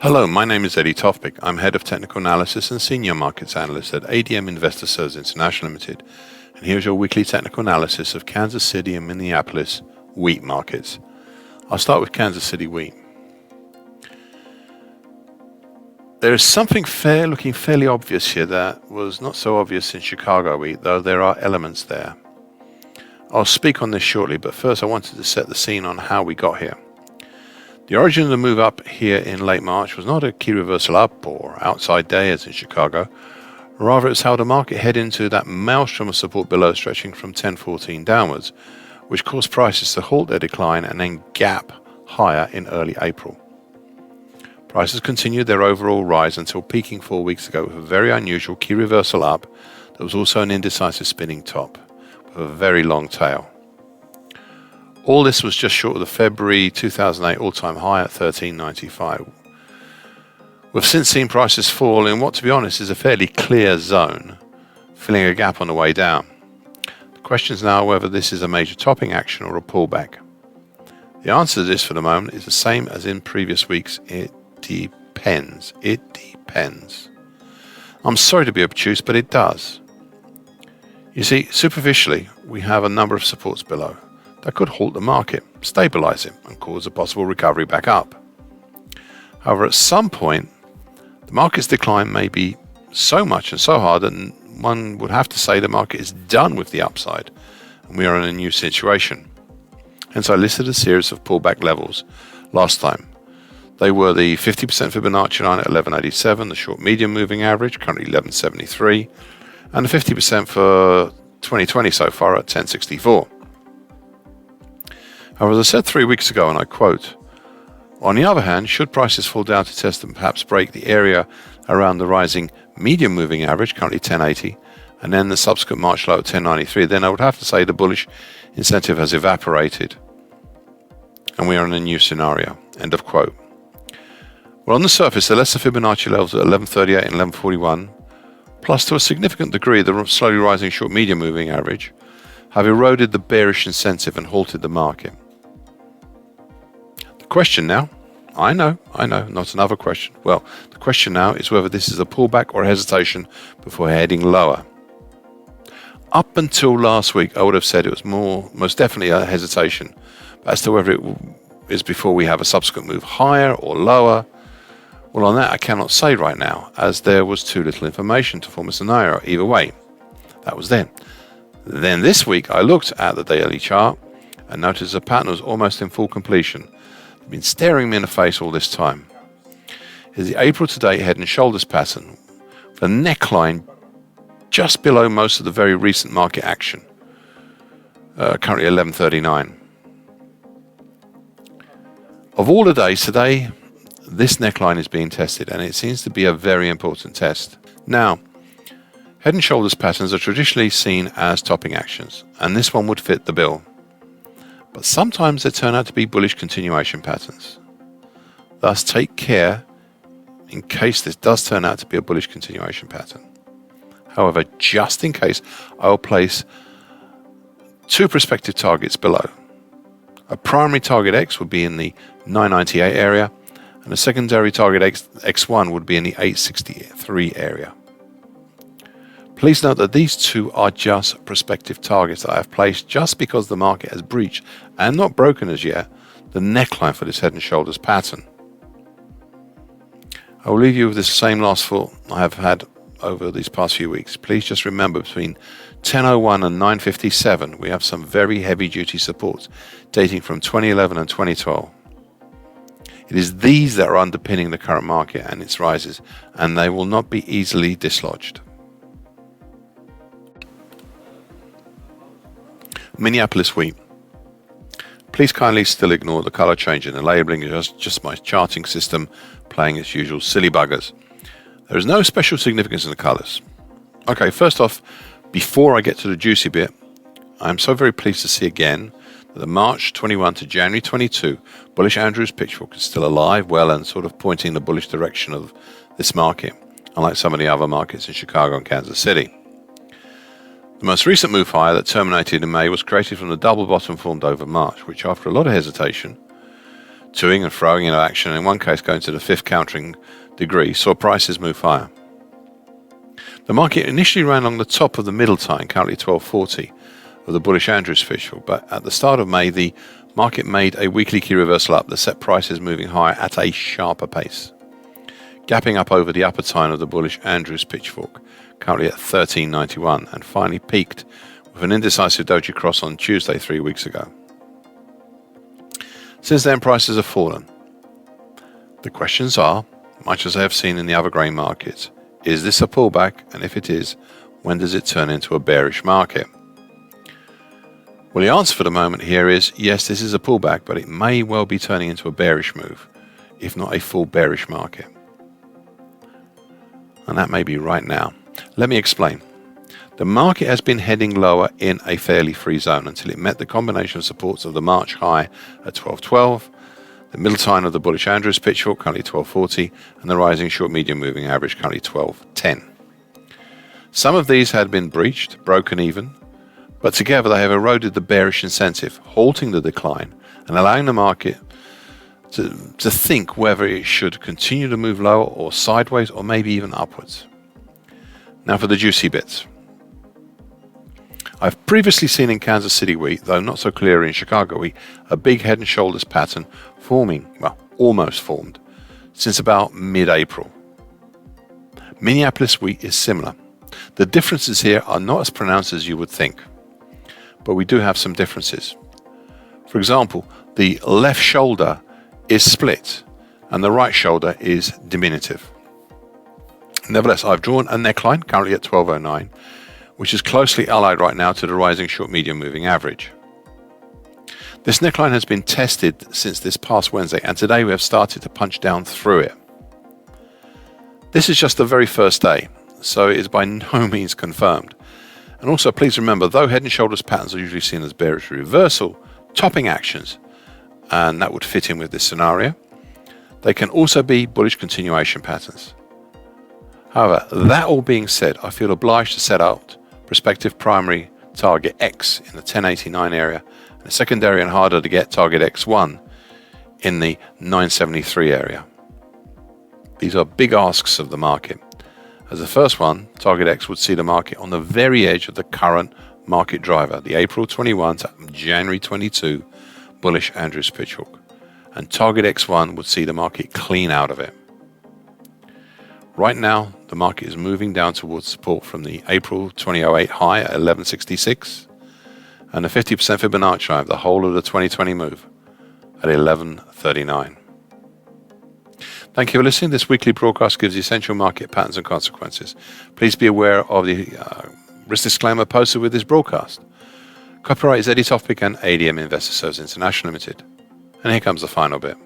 Hello, my name is Eddie Tofpik. I'm Head of Technical Analysis and Senior Markets Analyst at ADM Investor Services International Limited. And here's your weekly technical analysis of Kansas City and Minneapolis wheat markets. I'll start with Kansas City wheat. There is something looking fairly obvious here that was not so obvious in Chicago wheat, though there are elements there. I'll speak on this shortly, but first I wanted to set the scene on how we got here. The origin of the move up here in late March was not a key reversal up or outside day as in Chicago. Rather, it's how the market head into that maelstrom of support below stretching from 1014 downwards, which caused prices to halt their decline and then gap higher in early April. Prices continued their overall rise until peaking 4 weeks ago with a very unusual key reversal up that was also an indecisive spinning top with a very long tail. All this was just short of the February 2008 all-time high at 1395. We've since seen prices fall in what, to be honest, is a fairly clear zone, filling a gap on the way down. The question is now whether this is a major topping action or a pullback. The answer to this for the moment is the same as in previous weeks. It depends. It depends. I'm sorry to be obtuse, but it does. You see, superficially, we have a number of supports below that could halt the market, stabilize it, and cause a possible recovery back up. However, at some point, the market's decline may be so much and so hard that one would have to say the market is done with the upside, and we are in a new situation. Hence, I listed a series of pullback levels last time. They were the 50% Fibonacci line at 1187, the short medium moving average, currently 1173, and the 50% for 2020 so far at 1064. However, as I said 3 weeks ago, and I quote, on the other hand, should prices fall down to test and perhaps break the area around the rising medium moving average, currently 1080, and then the subsequent March low at 1093, then I would have to say the bullish incentive has evaporated and we are in a new scenario. End of quote. Well, on the surface, the lesser Fibonacci levels at 1138 and 1141, plus to a significant degree the slowly rising short medium moving average, have eroded the bearish incentive and halted the market. The question now, I know, not another question. Well, the question now is whether this is a pullback or a hesitation before heading lower. Up until last week, I would have said it was most definitely a hesitation. But as to whether it is before we have a subsequent move higher or lower, well, on that I cannot say right now, as there was too little information to form a scenario either way. That was then. Then this week, I looked at the daily chart and noticed the pattern was almost in full completion. It's been staring me in the face all this time. Is the April to date head and shoulders pattern, the neckline just below most of the very recent market action, currently 1139. Of all the days today, this neckline is being tested, and it seems to be a very important test. Now, head and shoulders patterns are traditionally seen as topping actions, and this one would fit the bill. But sometimes they turn out to be bullish continuation patterns. Thus, take care in case this does turn out to be a bullish continuation pattern. However, just in case, I will place two prospective targets below. A primary target X would be in the 998 area, and a secondary target X1 would be in the 863 area. Please note that these two are just prospective targets that I have placed just because the market has breached and not broken as yet the neckline for this head and shoulders pattern. I will leave you with the same last thought I have had over these past few weeks. Please just remember between 1001 and 957 we have some very heavy duty supports dating from 2011 and 2012. It is these that are underpinning the current market and its rises, and they will not be easily dislodged. Minneapolis wheat. Please kindly still ignore the color change in the labeling. It's just my charting system playing its usual silly buggers. There is no special significance in the colors. Okay, first off, before I get to the juicy bit, I am so very pleased to see again that the March 21 to January 22 bullish Andrews pitchfork is still alive, well, and sort of pointing the bullish direction of this market, unlike some of the other markets in Chicago and Kansas City. The most recent move higher that terminated in May was created from the double bottom formed over March, which after a lot of hesitation toing and froing in action, and in one case going to the fifth countering degree, saw prices move higher. The market initially ran along the top of the middle time, currently 1240, of the bullish Andrews Fish, but at the start of May, the market made a weekly key reversal up that set prices moving higher at a sharper pace, gapping up over the upper time of the bullish Andrews pitchfork, currently at 1391, and finally peaked with an indecisive doji cross on Tuesday 3 weeks ago. Since then, prices have fallen. The questions are, much as I have seen in the other grain markets, is this a pullback, and if it is, when does it turn into a bearish market? Well, the answer for the moment here is yes, this is a pullback, but it may well be turning into a bearish move, if not a full bearish market. And that may be right now. Let me explain. The market has been heading lower in a fairly free zone until it met the combination of supports of the March high at 1212, the middle time of the bullish Andrews pitchfork, currently 1240, and the rising short medium moving average, currently 1210. Some of these had been breached, broken even, but together they have eroded the bearish incentive, halting the decline and allowing the market to think whether it should continue to move lower or sideways or maybe even upwards. Now for the juicy bits. I've previously seen in Kansas City wheat, though not so clear in Chicago wheat, a big head and shoulders pattern forming, well, almost formed, since about mid-April. Minneapolis wheat is similar. The differences here are not as pronounced as you would think, but we do have some differences. For example, the left shoulder is split and the right shoulder is diminutive. Nevertheless, I've drawn a neckline, currently at 1209, which is closely allied right now to the rising short medium moving average. This neckline has been tested since this past Wednesday, and today we have started to punch down through it. This is just the very first day, so it is by no means confirmed. And also, please remember, though head and shoulders patterns are usually seen as bearish reversal, topping actions, and that would fit in with this scenario, they can also be bullish continuation patterns. However, that all being said, I feel obliged to set out prospective primary target X in the 1089 area, and a secondary and harder to get target X1 in the 973 area. These are big asks of the market. As the first one, target X would see the market on the very edge of the current market driver, the April 21 to January 22 bullish Andrews pitchfork, and target X1 would see the market clean out of it. Right now, the market is moving down towards support from the April 2008 high at 1166 and the 50% Fibonacci of the whole of the 2020 move at 1139. Thank you for listening. This weekly broadcast gives essential market patterns and consequences. Please be aware of the risk disclaimer posted with this broadcast. Copyright is Tofpik and ADM Investor Services International Limited. And here comes the final bit.